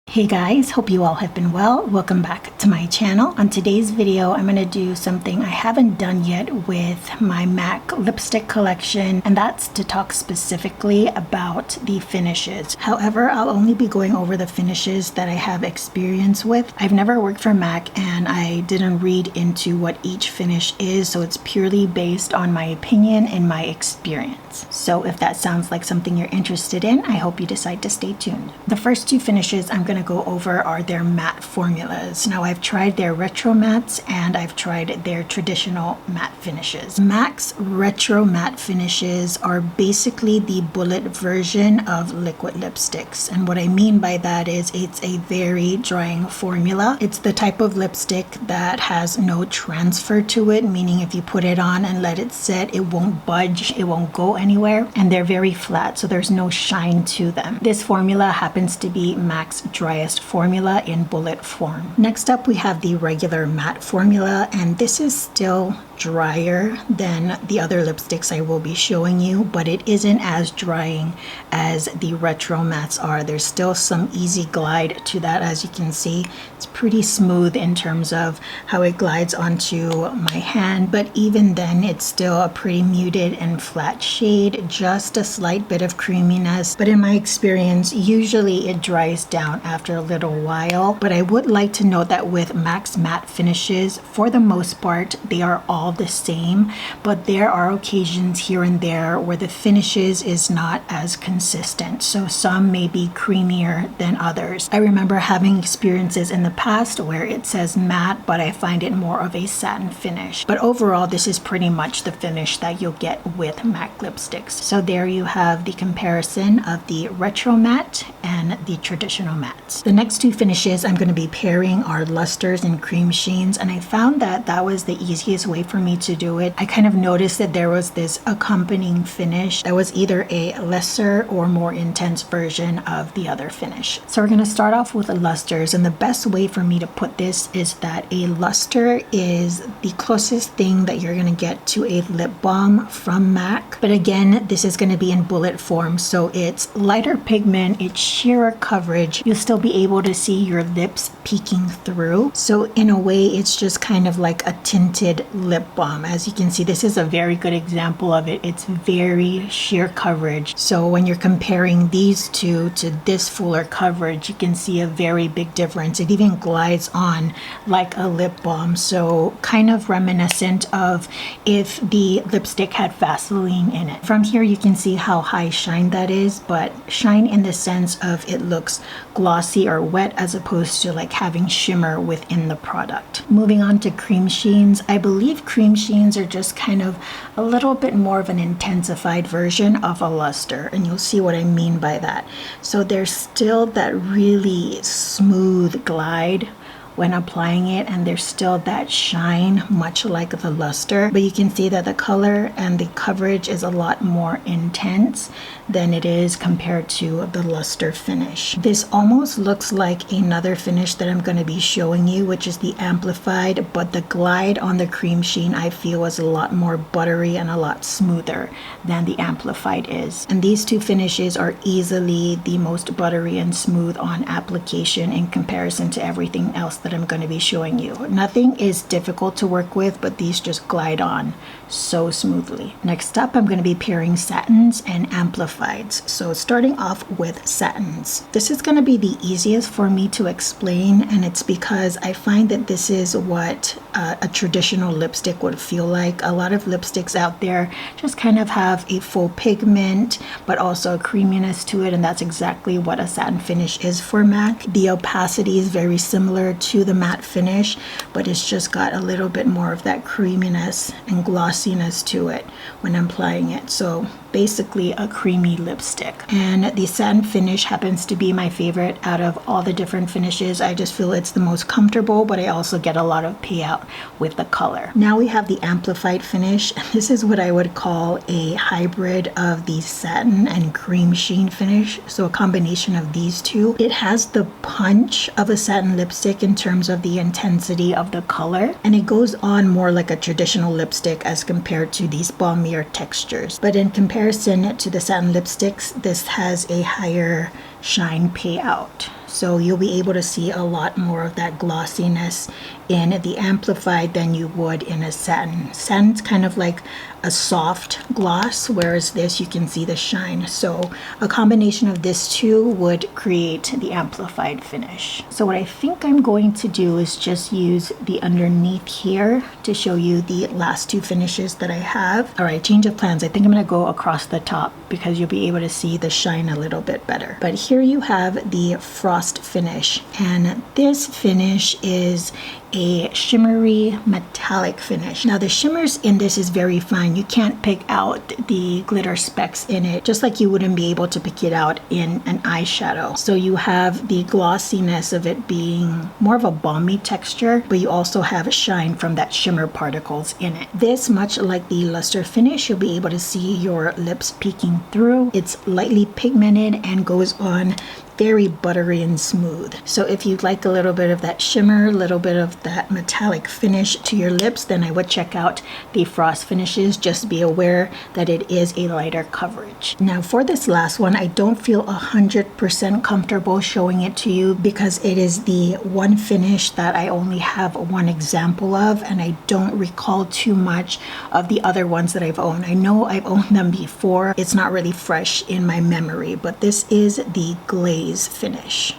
Hey guys, hope you all have been well. Welcome back to my channel. On today's video, I'm going to do something I haven't done yet with my MAC lipstick collection, and that's to talk specifically about the finishes. However, I'll only be going over the finishes that I have experience with. I've never worked for MAC and I didn't read into what each finish is, so it's purely based on my opinion and my experience. So if that sounds like something you're interested in, I hope you decide to stay tuned. The first two finishes I'm going to go over are their matte formulas. Now I've tried their retro mattes and I've tried their traditional matte finishes. MAC's retro matte finishes are basically the bullet version of liquid lipsticks, and what I mean by that is it's a very drying formula. It's the type of lipstick that has no transfer to it, meaning if you put it on and let it set, it won't budge, it won't go anywhere, and they're very flat, so there's no shine to them. This formula happens to be MAC's driest formula in bullet form. Next up, we have the regular matte formula, and this is still drier than the other lipsticks I will be showing you, but it isn't as drying as the retro mattes are. There's still some easy glide to that. As you can see, it's pretty smooth in terms of how it glides onto my hand, but even then it's still a pretty muted and flat shade, just a slight bit of creaminess, but in my experience usually it dries down after a little while. But I would like to note that with MAC's matte finishes, for the most part they are all the same, but there are occasions here and there where the finishes is not as consistent, so some may be creamier than others. I remember having experiences in the past where it says matte, but I find it more of a satin finish. But overall, this is pretty much the finish that you'll get with MAC lipsticks. So there you have the comparison of the retro matte and the traditional mattes. The next two finishes I'm going to be pairing are lusters and cream sheens, and I found that that was the easiest way for me to do it. I kind of noticed that there was this accompanying finish that was either a lesser or more intense version of the other finish. So we're going to start off with the lusters, and the best way for me to put this is that a luster is the closest thing that you're going to get to a lip balm from MAC, but again, this is going to be in bullet form, so it's lighter pigment, it's sheerer coverage, you'll still be able to see your lips peeking through, so in a way it's just kind of like a tinted lip balm. As you can see, this is a very good example of it. It's very sheer coverage, so when you're comparing these two to this fuller coverage, you can see a very big difference. It even glides on like a lip balm, so kind of reminiscent of if the lipstick had Vaseline in it. From here you can see how high shine that is, but shine in the sense of it looks glossy or wet as opposed to like having shimmer within the product. Moving on to cream sheens, I believe cream sheens are just kind of a little bit more of an intensified version of a luster, and you'll see what I mean by that. So there's still that really smooth glide when applying it, and there's still that shine much like the luster, but you can see that the color and the coverage is a lot more intense than it is compared to the luster finish. This almost looks like another finish that I'm going to be showing you, which is the amplified, but the glide on the cream sheen I feel is a lot more buttery and a lot smoother than the amplified is. And these two finishes are easily the most buttery and smooth on application in comparison to everything else that I'm going to be showing you. Nothing is difficult to work with, but these just glide on so smoothly. Next up, I'm going to be pairing satins and amplifieds. So starting off with satins. This is going to be the easiest for me to explain, and it's because I find that this is what a traditional lipstick would feel like. A lot of lipsticks out there just kind of have a full pigment, but also a creaminess to it, and that's exactly what a satin finish is for MAC. The opacity is very similar to the matte finish, but it's just got a little bit more of that creaminess and glossiness to it when I'm applying it. So basically a creamy lipstick, and the satin finish happens to be my favorite out of all the different finishes. I just feel it's the most comfortable, but I also get a lot of payout with the color. Now we have the amplified finish, and this is what I would call a hybrid of the satin and cream sheen finish, so a combination of these two. It has the punch of a satin lipstick in terms of the intensity of the color, and it goes on more like a traditional lipstick as compared to these balmier textures, but in comparison to the satin lipsticks, this has a higher shine payout. So you'll be able to see a lot more of that glossiness in the amplified than you would in a satin. Satin's kind of like a soft gloss, whereas this you can see the shine. So a combination of this two would create the amplified finish. So what I think I'm going to do is just use the underneath here to show you the last two finishes that I have. All right, change of plans. I think I'm going to go across the top because you'll be able to see the shine a little bit better. But here you have the frost finish, and this finish is a shimmery metallic finish. Now the shimmers in this is very fine. You can't pick out the glitter specks in it, just like you wouldn't be able to pick it out in an eyeshadow. So you have the glossiness of it being more of a balmy texture, but you also have shine from that shimmer particles in it. This, much like the luster finish, you'll be able to see your lips peeking through. It's lightly pigmented and goes on very buttery and smooth. So if you'd like a little bit of that shimmer, a little bit of that metallic finish to your lips, then I would check out the frost finishes. Just be aware that it is a lighter coverage. Now for this last one, I don't feel 100% comfortable showing it to you because it is the one finish that I only have one example of, and I don't recall too much of the other ones that I've owned. I know I've owned them before. It's not really fresh in my memory, but this is the glaze finish.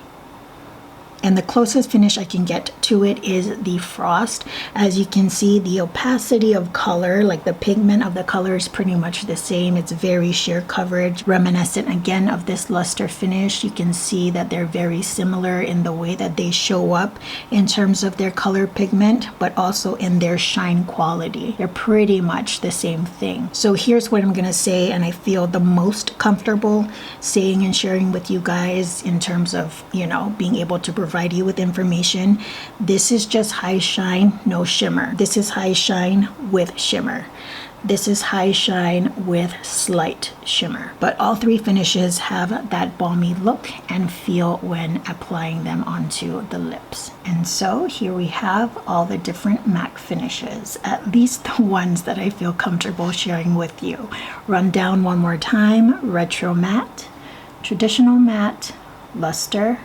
And the closest finish I can get to it is the frost. As you can see, the opacity of color, like the pigment of the color, is pretty much the same. It's very sheer coverage, reminiscent again of this luster finish. You can see that they're very similar in the way that they show up in terms of their color pigment, but also in their shine quality. They're pretty much the same thing. So here's what I'm gonna say, and I feel the most comfortable saying and sharing with you guys in terms of, you know, being able to provide you with information. This is just high shine, no shimmer. This is high shine with shimmer. This is high shine with slight shimmer. But all three finishes have that balmy look and feel when applying them onto the lips. And so here we have all the different MAC finishes, at least the ones that I feel comfortable sharing with you. Run down one more time: retro matte, traditional matte, luster,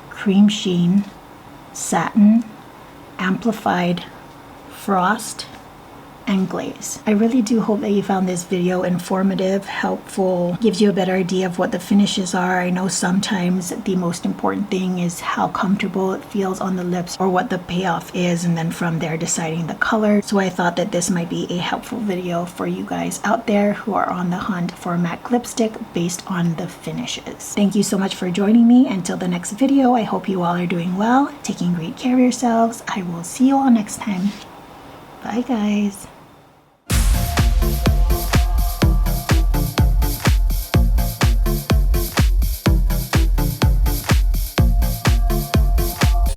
cream sheen, satin, amplified, frost, and glaze. I really do hope that you found this video informative, helpful, gives you a better idea of what the finishes are. I know sometimes the most important thing is how comfortable it feels on the lips or what the payoff is, and then from there deciding the color. So I thought that this might be a helpful video for you guys out there who are on the hunt for a MAC lipstick based on the finishes. Thank you so much for joining me. Until the next video, I hope you all are doing well, taking great care of yourselves. I will see you all next time. Bye guys.